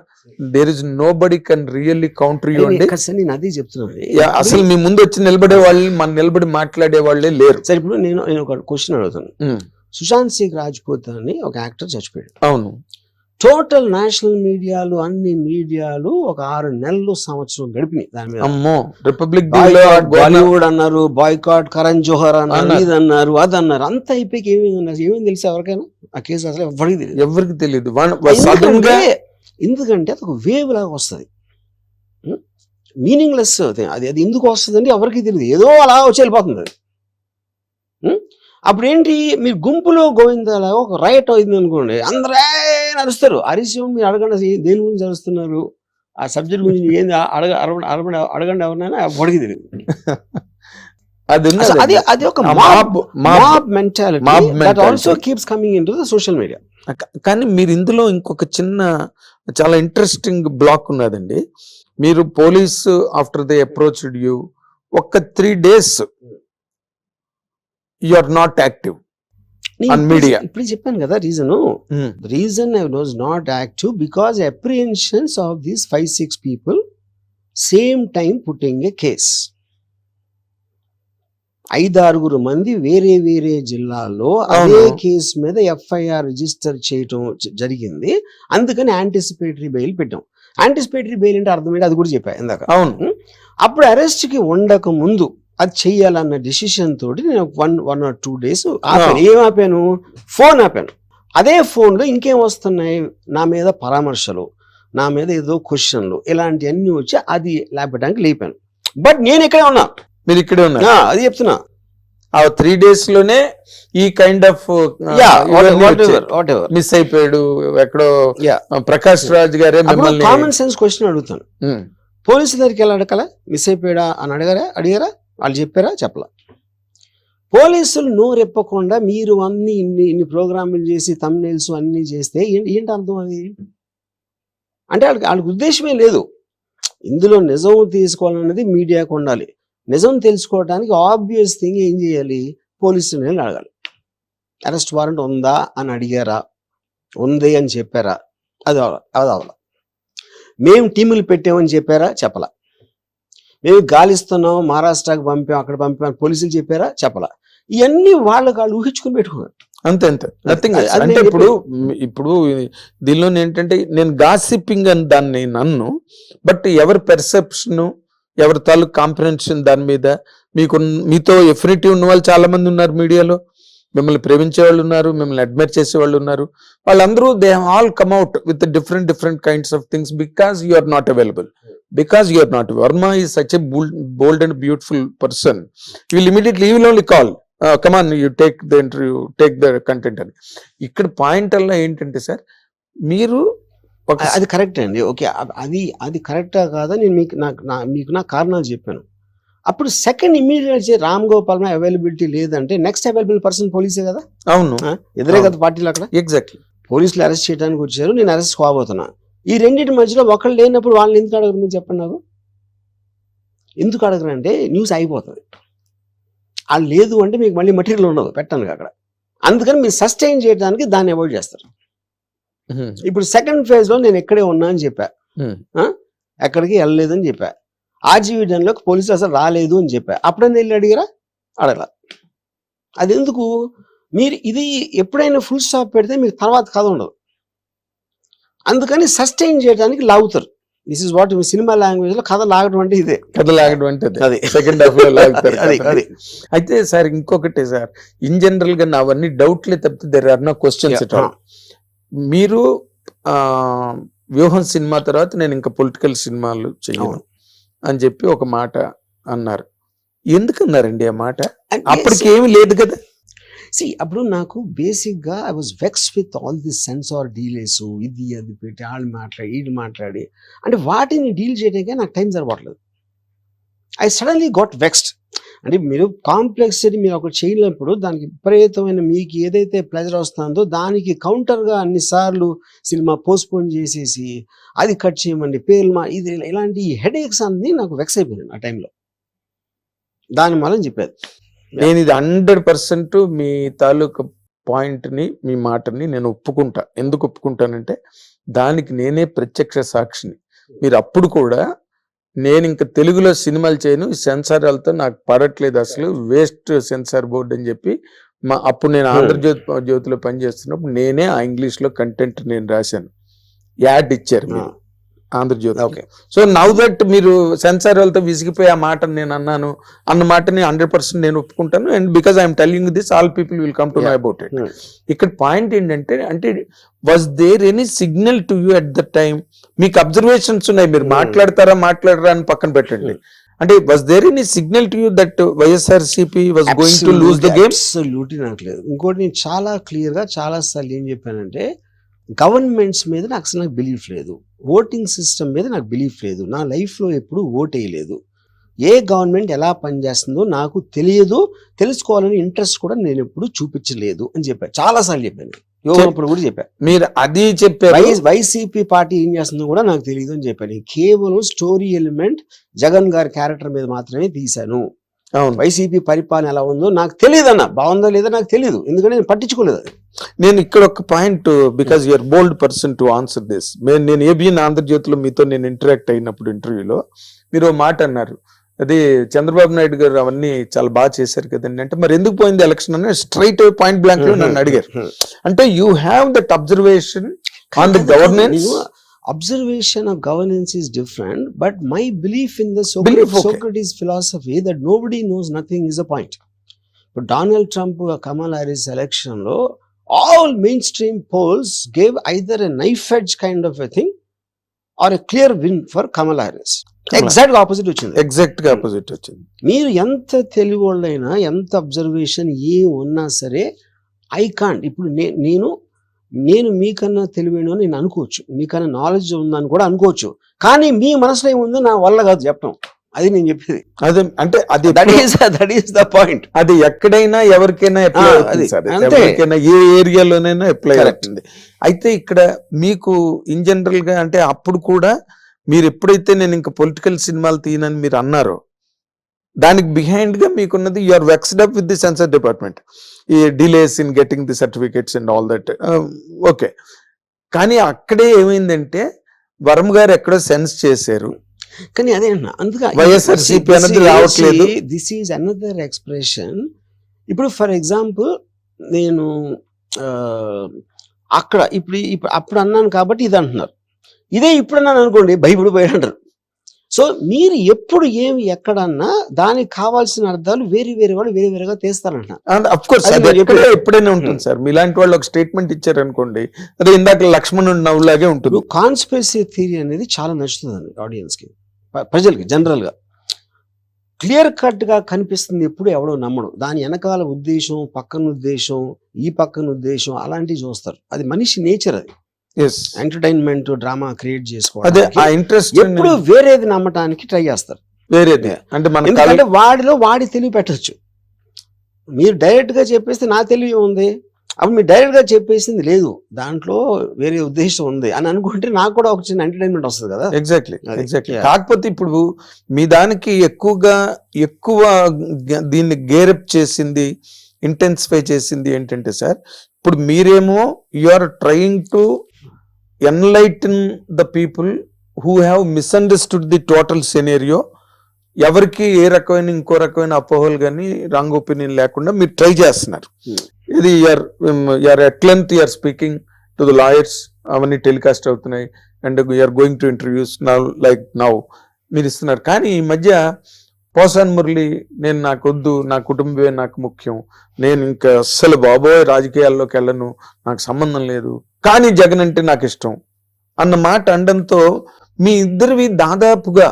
there is nobody can really counter you అండి. నేను అదే చెప్తున్నాను, అసలు మీ ముందు వచ్చి నిలబడే వాళ్ళు, మన నిలబడి మాట్లాడే వాళ్ళే లేరు. సరే ఇప్పుడు నేను ఒక క్వశ్చన్ అడుగుతాను. సుశాంత్ సింగ్ రాజ్పూత్ అని ఒక యాక్టర్ చచ్చిపోయాడు. అవును. టోటల్ నేషనల్ మీడియాలు అన్ని మీడియాలు ఒక 6 నెలలు సంవత్సరం గడిపినాయి దాని మీద. అమ్మో రిపబ్లిక్ బాలీవుడ్ అన్నారు, బాయ్కాట్ కరణ్ జోహర్ అన్నారు, ఇది అన్నారు, అది అన్నారు. అంత అయిపోయి ఏమేమి తెలుసు ఎవరికైనా ఆ కేసు? అసలు ఎవరికి తెలియదు. ఎందుకంటే అది ఒక వేవ్ లాగా వస్తుంది, మీనింగ్లెస్. అది ఎందుకు వస్తుంది అంటే ఎవరికి తెలియదు, ఏదో అలా వచ్చి వెళ్ళిపోతుంది అది. అప్పుడు ఏంటి, మీరు గుంపులో గోవిందాలాగా ఒక రైట్ అయింది అనుకోండి, అందరూ నడుస్తారు. హరీష్ మీరు అడగండి దేని గురించి అరుస్తున్నారు, ఆ సబ్జెక్ట్ గురించి ఏంది అడగండి ఎవరినైనా ఎవరికి తెలియదు. అది ఒక mob mentality that also keeps coming into the social media. కానీ మీరు ఇందులో ఇంకొక చిన్న చాలా ఇంట్రెస్టింగ్ బ్లాక్ ఉన్నదండి. మీరు police after they approached you ఒక 3 days you are not active on media. ఇప్పుడు చెప్పాను కదా reason I was not active because apprehensions of these 5-6 people same time putting a case. 5-6 మంది వేరే వేరే జిల్లాల్లో అదే కేసు మీద FIR రిజిస్టర్ చేయటం జరిగింది. అందుకని యాంటిసిపేటరీ బెయిల్ పెట్టాం. యాంటిసిపేటరీ బెయిల్ అంటే అర్థం ఏంటి అది కూడా చెప్పా ఇందాక. అవును, అప్పుడు అరెస్ట్కి ఉండక ముందు అది చెయ్యాలన్న డిసిషన్ తోటి నేను 1 or 2 days ఆపాను. ఏం ఆపాను? ఫోన్ ఆపాను. అదే ఫోన్లో ఇంకేం వస్తున్నాయి, నా మీద పరామర్శలు, నా మీద ఏదో క్వశ్చన్లు, ఇలాంటివన్నీ వచ్చి అది లేపడానికి లేపాను. బట్ నేను ఇక్కడే ఉన్నా, మీరు ఇక్కడే ఉన్నా, అది చెప్తున్నా. ఆ 3 days లోనే ఈ కైండ్ ఆఫ్ మిస్ అయిపోయాడు ఎక్కడో ప్రకాష్ రాజ్ గారే మిమ్మల్ని కామన్ సెన్స్ క్వశ్చన్ అడుగుతాను. పోలీసు దగ్గరికి ఎలా అడగల, మిస్ అయిపోయాడా అని అడిగారా? వాళ్ళు చెప్పారా? చెప్పలా. పోలీసులు నోరెప్పకుండా మీరు ఇన్ని ప్రోగ్రాములు చేసి థంబ్నెయిల్స్ అన్ని చేస్తే ఏంటి అర్థం? అది అంటే వాళ్ళకి ఉద్దేశమే లేదు. ఇందులో నిజం తీసుకోవాలన్నది మీడియాకు ఉండాలి. నిజం తెలుసుకోవడానికి ఆబ్వియస్ థింగ్ ఏం చేయాలి, పోలీసులు అడగాలి. అరెస్ట్ వారెంట్ ఉందా అని అడిగారా, ఉంది అని చెప్పారా? అది అవలా. మేము టీములు పెట్టామని చెప్పారా? చెప్పలా. మేము గాలిస్తున్నాం, మహారాష్ట్రకి పంపాం, అక్కడ పంపాం, పోలీసులు చెప్పారా? చెప్పలా. ఇవన్నీ వాళ్ళు ఊహించుకుని పెట్టుకున్నారు. అంతే. నథింగ్. అంటే ఇప్పుడు దీనిలో ఏంటంటే నేను గాసిప్పింగ్ అని దాన్ని నన్ను, బట్ ఎవరి పెర్సెప్షన్, ఎవరి తాలూకు కాంప్రహెన్షన్ దాని మీద మీతో ఎఫినిటీ ఉన్న వాళ్ళు చాలా మంది ఉన్నారు మీడియాలో. మిమ్మల్ని ప్రేమించే వాళ్ళు ఉన్నారు, మిమ్మల్ని అడ్మైర్ చేసే వాళ్ళు ఉన్నారు. వాళ్ళందరూ they have all come out with different kinds of things because you are not available. Because you are not. Verma is such a bold and beautiful person. You will only call. Come on, you take the interview, take the content. అని ఇక్కడ point అలా ఏంటంటే sir, మీరు అది correct అండి. Okay, అది కరెక్టా కాదా నేను మీకు నా కారణాలు చెప్పాను. అప్పుడు second immediate Ram Gopal availability లేదంటే నెక్స్ట్ అవైలబుల్ పర్సన్ పోలీసే కదా. అవును, ఎదురే కదా పార్టీలు అక్కడ. ఎగ్జాక్ట్లీ. పోలీసులు అరెస్ట్ చేయడానికి వచ్చారు, నేను అరెస్ట్ కాబోతున్నా. ఈ రెండింటి మధ్యలో ఒకళ్ళు లేనప్పుడు వాళ్ళని ఎందుకు అడగరు? మీరు చెప్పండి నాకు. ఎందుకు అడగరు అంటే న్యూస్ అయిపోతుంది. వాళ్ళు లేదు అంటే మీకు మళ్ళీ మెటీరియల్ ఉండదు పెట్టడానికి అక్కడ. అందుకని మీరు సస్టైన్ చేయడానికి దాన్ని అవాయిడ్ చేస్తారు. ఇప్పుడు సెకండ్ ఫేజ్లో నేను ఎక్కడే ఉన్నా అని చెప్పా, ఎక్కడికి వెళ్ళలేదని చెప్పా. ఆర్జీవీడన్లోకి పోలీసులు అసలు రాలేదు అని చెప్పా. అప్పుడైనా వెళ్ళి అడిగారా? అడగల. అది ఎందుకు? మీరు ఇది ఎప్పుడైనా ఫుల్ స్టాప్ పెడితే మీకు తర్వాత కథ ఉండదు. అందుకని సస్టైన్ చేయడానికి లాగుతారు. This is what cinema language లో కథ లాగడం అంటే ఇదే. కథ లాగడం అంటే అది సెకండ్ హాఫ్ లో లాగుతారు. అయితే సార్ ఇంకొకటి సార్, ఇన్ జనరల్ గా అవన్నీ డౌట్లే తప్పితే there are no questions at all. మీరు వ్యూహం సినిమా తర్వాత నేను ఇంకా పొలిటికల్ సినిమాలు చెయ్యను అని చెప్పి ఒక మాట అన్నారు. ఎందుకన్నారండి ఆ మాట? అప్పటికి ఏమి లేదు కదా. అప్పుడు నాకు బేసిక్గా I was vexed with all this censor delays, ఇది అది పెట్టి వాళ్ళు మాట్లాడి అంటే వాటిని డీల్ చేయడానికే నాకు టైం సరిపోవట్లేదు. I suddenly got vexed. అంటే మీరు కాంప్లెక్సిటీ మీరు ఒకటి చేయలేనప్పుడు దానికి విపరీతమైన మీకు ఏదైతే ప్లెజర్ వస్తుందో దానికి కౌంటర్గా అన్నిసార్లు సినిమా పోస్ట్పోన్ చేసేసి అది కట్ చేయమండి పేర్లు ఇది ఇలాంటి హెడేక్స్ అన్ని నాకు వెక్స్ అయిపోయింది ఆ టైంలో. దాని వల్ల చెప్పేది నేను ఇది 100% మీ తాలూకు పాయింట్ని, మీ మాటని నేను ఒప్పుకుంటా. ఎందుకు ఒప్పుకుంటానంటే దానికి నేనే ప్రత్యక్ష సాక్షిని. మీరు అప్పుడు కూడా నేను ఇంకా తెలుగులో సినిమాలు చేయను, ఈ సెన్సార్లతో నాకు పడట్లేదు, అసలు వేస్ట్ సెన్సార్ బోర్డు అని చెప్పి అప్పుడు నేను ఆంధ్రజ్యోతిలో పనిచేస్తున్నప్పుడు నేనే ఆ ఇంగ్లీష్లో కంటెంట్ నేను రాశాను. యాడ్ ఇచ్చారు మీరు Andhra Jyothy. Okay. So now that మీరు సెన్సార్ వాళ్ళతో విసిగిపోయి ఆ మాట నేను అన్నాను అన్న మాటని 100% నేను ఒప్పుకుంటాను. And because I'm telling this all people will come to know about it. ఇక్కడ పాయింట్ ఏంటంటే, అంటే was there any signal to you at the time? మీకు అబ్జర్వేషన్స్ ఉన్నాయి, మీరు మాట్లాడరా అని పక్కన పెట్టండి. అంటే was there any signal to you that YSRCP was going to lose the game? Absolutely నాకు లేదు. ఇంకోటి నేను చాలా క్లియర్ గా చాలా సార్లు ఏం చెప్పానంటే, గవర్నమెంట్స్ మీద నాకు బిలీఫ్ లేదు, ఓటింగ్ సిస్టమ్ మీద నాకు బిలీఫ్ లేదు, నా లైఫ్లో ఎప్పుడు ఓట్ వేయలేదు, ఏ గవర్నమెంట్ ఎలా పనిచేస్తుందో నాకు తెలియదు, తెలుసుకోవాలని ఇంట్రెస్ట్ కూడా నేను ఎప్పుడు చూపించలేదు అని చెప్పాను. చాలాసార్లు చెప్పాను, యోగప్పుడు కూడా చెప్పాను. మీరు అది చెప్పారు. వైసీపీ పార్టీ ఏం చేస్తుందో కూడా నాకు తెలియదు అని చెప్పాను. కేవలం స్టోరీ ఎలిమెంట్ జగన్ గారి క్యారెక్టర్ మీద మాత్రమే తీశాను. వైసీపీ పరిపాలన ఎలా ఉందో నాకు తెలియదు అన్న, బాగుందో లేదో నాకు తెలియదు, ఎందుకంటే నేను పట్టించుకోలేదు. నేను ఇక్కడ ఒక point, because you're bold person to answer this. నేను ఏబిఎన్ ఆంధ్రజ్యోతిలో మీతో నేను ఇంటరాక్ట్ అయినప్పుడు ఇంటర్వ్యూలో మీరు మాట అన్నారు, అది చంద్రబాబు నాయుడు గారు అవన్నీ చాలా బాగా చేశారు కదండి అంటే, మరి ఎందుకు పోయింది ఎలక్షన్ అని స్ట్రైట్ పాయింట్ బ్లాంక్ లో నన్ను అడిగారు. అంటే you have that observation on the governance. Observation of governance is different, but my belief in the Socrates philosophy that nobody knows nothing is a point. But Donald Trump Kamala Harris election lo all mainstream polls gave either a knife edge kind of a thing or a clear win for Kamala Harris. Exact opposite వచ్చింది. Exact గా opposite వచ్చింది. మీరు ఎంత తెలివివాళ్ళైనా, ఎంత observation ఏ ఉన్నా సరే, I can't. ఇప్పుడు నేను మీకన్నా తెలివైన నేను అనుకోవచ్చు, మీకన్నా నాలెడ్జ్ ఉందని కూడా అనుకోవచ్చు, కానీ మీ మనసులో ఏముందో నా వల్ల కాదు చెప్పడం. అది నేను చెప్పేది. అదే అంటే అది దట్ ఈస్ ద పాయింట్. అది ఎక్కడైనా ఎవరికైనా అప్లై అవుతుంది, ఎవరికైనా ఏ ఏరియాలోనైనా అప్లై అవుతుంది. అయితే ఇక్కడ మీకు ఇన్ జనరల్ గా అంటే అప్పుడు కూడా మీరు ఎప్పుడైతే నేను ఇంకా పొలిటికల్ సినిమాలు తీయనని మీరు అన్నారో, దానికి బిహైండ్ గా మీకున్నది you are vexed up with the censor department, ఈ delays in getting the certificates and all that. Okay, కానీ అక్కడే ఏమైందంటే వరం గారు ఎక్కడో సెన్స్ చేశారు, కానీ అదే అందుకే వైఎస్ఆర్సీపీ అనేది రావట్లేదు. This is another expression. ఇప్పుడు ఫర్ ఎగ్జాంపుల్ నేను అక్కడ ఇప్పుడు అప్పుడు అన్నాను కాబట్టి ఇది అంటున్నారు, ఇదే ఇప్పుడు అన్నాను అనుకోండి భయపడిపోయాడు అంటారు. సో మీరు ఎప్పుడు ఏమి ఎక్కడన్నా దానికి కావాల్సిన అర్థాలు వేరే వాళ్ళు వేరేగా తీస్తారంటున్నారు. ఎప్పుడైనా ఉంటుంది సార్. మీలాంటి వాళ్ళు ఒక స్టేట్మెంట్ ఇచ్చారు అనుకోండి, అదే ఇందాక లక్ష్మణుడు నవ్వులాగే ఉంటుంది. కాన్స్పిరసీ థియరీ అనేది చాలా నచ్చుతుందండి ఆడియన్స్ కి, ప్రజలకి జనరల్ గా. క్లియర్ కట్ గా కనిపిస్తుంది, ఎప్పుడు ఎవడో నమ్మడు. దాని వెనకాల ఉద్దేశం, పక్కన ఉద్దేశం, ఈ పక్కన ఉద్దేశం అలాంటివి చూస్తారు. అది మనిషి నేచర్. అది ఎంటర్టైన్మెంట్ డ్రామా క్రియేట్ చేసుకోవాలి, ఎప్పుడు వేరేది నమ్మటానికి ట్రై చేస్తారు. వేరేది అంటే ఎందుకంటే వాడి తెలివి పెట్టచ్చు. మీరు డైరెక్ట్ గా చెప్పేస్తే నా తెలివి ఉంది, అప్పుడు మీరు డైరెక్ట్ గా చెప్పేసింది లేదు, దాంట్లో వేరే ఉద్దేశం ఉంది అని అనుకుంటే నాకు కూడా ఒక చిన్న ఎంటర్టైన్మెంట్ వస్తుంది కదా. ఎగ్జాక్ట్లీ. కాకపోతే ఇప్పుడు మీ దానికి ఎక్కువ దీన్ని గేరప్ చేసింది, ఇంటెన్సిఫై చేసింది ఏంటంటే సార్, ఇప్పుడు మీరేమో you are trying to enlighten the people who have misunderstood the total scenario. ఎవరికి ఏ రకమైన ఇంకో రకమైన అపోహలు కానీ రాంగ్ ఒపీనియన్ లేకుండా మీరు ట్రై చేస్తున్నారు. ఇది you're at length you're speaking to the lawyers, అవన్నీ టెలికాస్ట్ అవుతున్నాయి, and you're going to interviews now మీరు ఇస్తున్నారు. కానీ ఈ మధ్య పోసాన్ మురళి, నేను నాకొద్దు, నా కుటుంబమే నాకు ముఖ్యం, నేను ఇంకా అస్సలు బాబోయ్ రాజకీయాల్లోకి వెళ్ళను, నాకు సంబంధం లేదు, కానీ జగన్ అంటే నాకు ఇష్టం అన్న మాట అనడంతో మీ ఇద్దరివి దాదాపుగా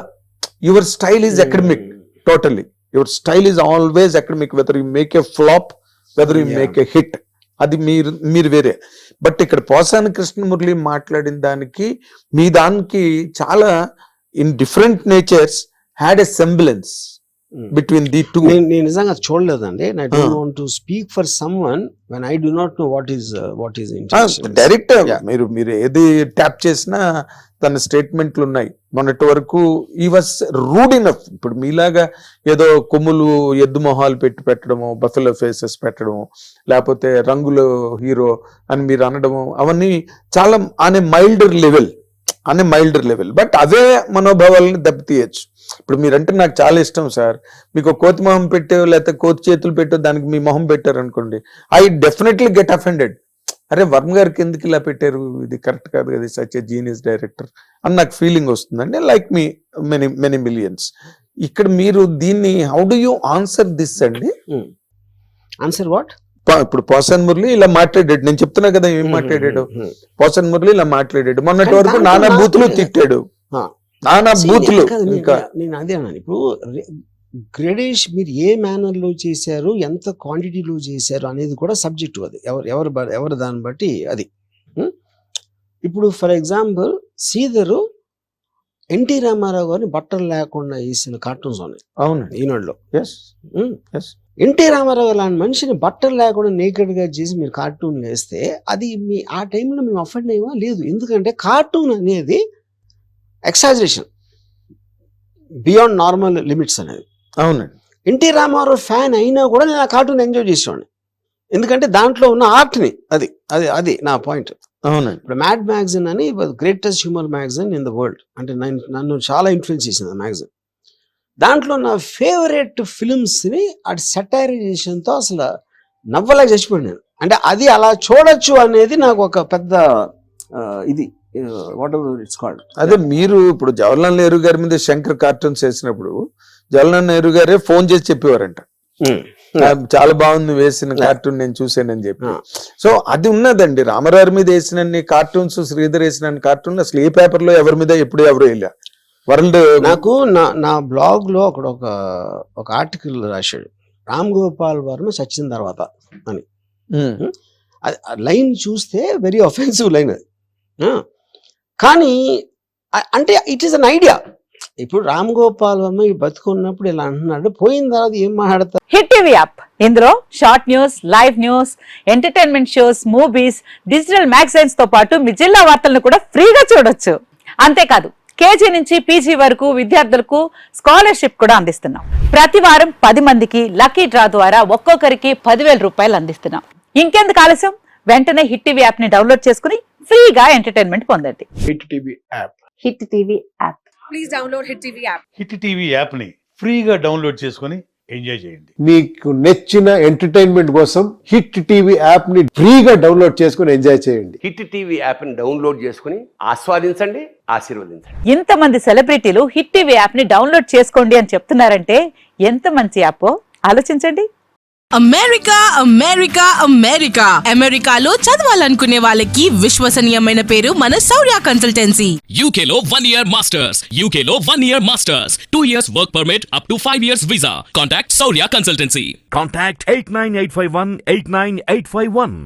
your style is academic, totally your style is always academic, whether you make a flop, whether you make a hit, అది మీరు వేరే. బట్ ఇక్కడ పోసాని కృష్ణమురళి మాట్లాడిన దానికి మీ దానికి చాలా in different natures had a semblance between the two. నేను నిజంగా చూడలేదండి. I don't want to speak for someone when I do not know what is intention. Direct మీరు ఏది ట్యాప్ చేసినా తన స్టేట్మెంట్లు ఉన్నాయి. మొన్నటి వరకు ఈ వాస్ రూడ్ ఇనఫ్. ఇప్పుడు మీలాగా ఏదో కొమ్ములు ఎద్దు మొహాలు పెట్టడము, బఫెలో ఫేసెస్ పెట్టడము, లేకపోతే రంగుల హీరో అని మీరు అనడము, అవన్నీ చాలా అనే మైల్డర్ లెవెల్. బట్ అవే మనోభావాలని దెబ్బతీయచ్చు. ఇప్పుడు మీరంటే నాకు చాలా ఇష్టం సార్, మీకు కోతి మొహం పెట్టో లేకపోతే కోతి చేతులు పెట్టో దానికి మీ మొహం పెట్టారు అనుకోండి, ఐ డెఫినెట్లీ గెట్ అఫెండెడ్. అరే వర్మ గారికి ఎందుకు ఇలా పెట్టారు, ఇది కరెక్ట్ కాదు కదా, సచ్ ఎ జీనియస్ డైరెక్టర్ అని నాకు ఫీలింగ్ వస్తుందండి. Like me many many millions. ఇక్కడ మీరు దీన్ని how do you answer this అండి? Answer what? ఇప్పుడు పోసన్ మురళి ఇలా మాట్లాడాడు, నేను చెప్తున్నా కదా ఏం మాట్లాడాడు. పోసన్ మురళి ఇలా మాట్లాడాడు, మొన్నటి వరకు నానా బూతులు తిట్టాడు, నానా బూతులు. ఇంకా నేను అదే అన్నాను, ఇప్పుడు గ్రేడేష్ మీరు ఏ మేనర్ లో చేశారు, ఎంత క్వాంటిటీలో చేశారు అనేది కూడా సబ్జెక్టు. అది ఎవరు దాన్ని బట్టి అది. ఇప్పుడు ఫర్ ఎగ్జాంపుల్ శ్రీధరు ఎన్టీ రామారావు గారిని బట్టలు లేకుండా వేసిన కార్టూన్స్ ఉన్నాయి. అవును, ఈనాడులో. ఎన్టీ రామారావు లాంటి మనిషిని బట్టలు లేకుండా నేకెడ్ గా చేసి మీరు కార్టూన్ వేస్తే అది మీ ఆ టైంలో మేము అఫెండ్ అయ్యమా? లేదు. ఎందుకంటే కార్టూన్ అనేది ఎక్సాజరేషన్ బియాండ్ నార్మల్ లిమిట్స్ అనేది. అవునండి. ఎన్టీ రామారావు ఫ్యాన్ అయినా కూడా నేను ఆ కార్టూన్ ఎంజాయ్ చేసేవాడిని, ఎందుకంటే దాంట్లో ఉన్న ఆర్ట్ని. అది అది అది నా పాయింట్. అవునండి. ఇప్పుడు మ్యాడ్ మ్యాగజైన్ అని greatest humour magazine in the world, అంటే నన్ను చాలా ఇన్ఫ్లుయెన్స్ చేసింది ఆ మ్యాగజైన్. దాంట్లో నా ఫేవరెట్ ఫిల్మ్స్ని అటు సెటైరైజేషన్తో అసలు నవ్వలేక చచ్చిపోయాను నేను. అంటే అది అలా చూడొచ్చు అనేది నాకు ఒక పెద్ద ఇది వాట్ ఎవర్ ఇట్స్ కాల్డ్. అదే మీరు ఇప్పుడు జవహర్లాల్ నెహ్రూ గారి మీద శంకర్ కార్టూన్స్ వేసినప్పుడు జవహర్లాల్ నెహ్రూ గారే ఫోన్ చేసి చెప్పేవారంట, చాలా బాగుంది వేసిన కార్టూన్ నేను చూసానని చెప్పి. సో అది ఉన్నదండి. రామారావు మీద వేసిన కార్టూన్స్, శ్రీధర్ వేసిన కార్టూన్ అసలు ఏ పేపర్ లో ఎవరి మీద ఎప్పుడు ఎవరు వెళ్ళా వరల్డ్. నాకు నా బ్లాగ్ లో అక్కడ ఒక ఆర్టికల్ రాశాడు, రామ్ గోపాల్ వర్మ చచ్చిన తర్వాత అని. లైన్ చూస్తే వెరీ అఫెన్సివ్ లైన్ అది. కానీ అంటే ఇట్ ఈస్ అన్ ఐడియా. ఇప్పుడు రామ్ గోపాల్ వర్మ బతుకున్నప్పుడు ఇలా అంటున్నాడు, పోయిన తర్వాత ఏం మాట్లాడతారు? హిట్ టీవీ యాప్, ఇందులో short news, live news, entertainment shows, movies, digital magazines తో పాటు మీ జిల్లా వార్తలను కూడా ఫ్రీగా చూడొచ్చు. అంతేకాదు కేజీ నుంచి పీజీ వరకు విద్యార్థులకు స్కాలర్షిప్ కూడా అందిస్తున్నాం. ప్రతి వారం 10 మందికి లక్కీ డ్రా ద్వారా ఒక్కొక్కరికి 10,000 రూపాయలు అందిస్తున్నాం. ఇంకెందుకు ఆలస్యం, వెంటనే హిట్ టీవీ యాప్ ని డౌన్లోడ్ చేసుకుని ఫ్రీగా ఎంటర్టైన్మెంట్ పొందండి. Hit TV app. Hit TV app. Please download hit TV app. Hit TV app ని ఫ్రీగా డౌన్లోడ్ చేసుకొని ఎంజాయ్ చేయండి. మీకు నచ్చిన ఎంటర్టైన్మెంట్ కోసం హిట్ టీవీ యాప్ ని ఫ్రీగా డౌన్లోడ్ చేసుకుని ఎంజాయ్ చేయండి. హిట్ టీవీ యాప్ ని డౌన్లోడ్ చేసుకుని ఆస్వాదించండి, ఆశీర్వదించండి. ఇంతమంది సెలబ్రిటీలు హిట్ టీవీ యాప్ ని డౌన్లోడ్ చేసుకోండి అని చెప్తున్నారంటే ఎంత మంచి యాప్ ఆలోచించండి. అమెరికా అమెరికా అమెరికా అమెరికాలో చదవాలనుకునే వాళ్ళకి విశ్వసనీయమైన పేరు మన శౌర్య కన్సల్టెన్సీ. UK లో 1 year masters, UK లో 1 year masters, 2 years work permit up to 5 years visa. Contact Saurya Consultancy. Contact 89851 89851.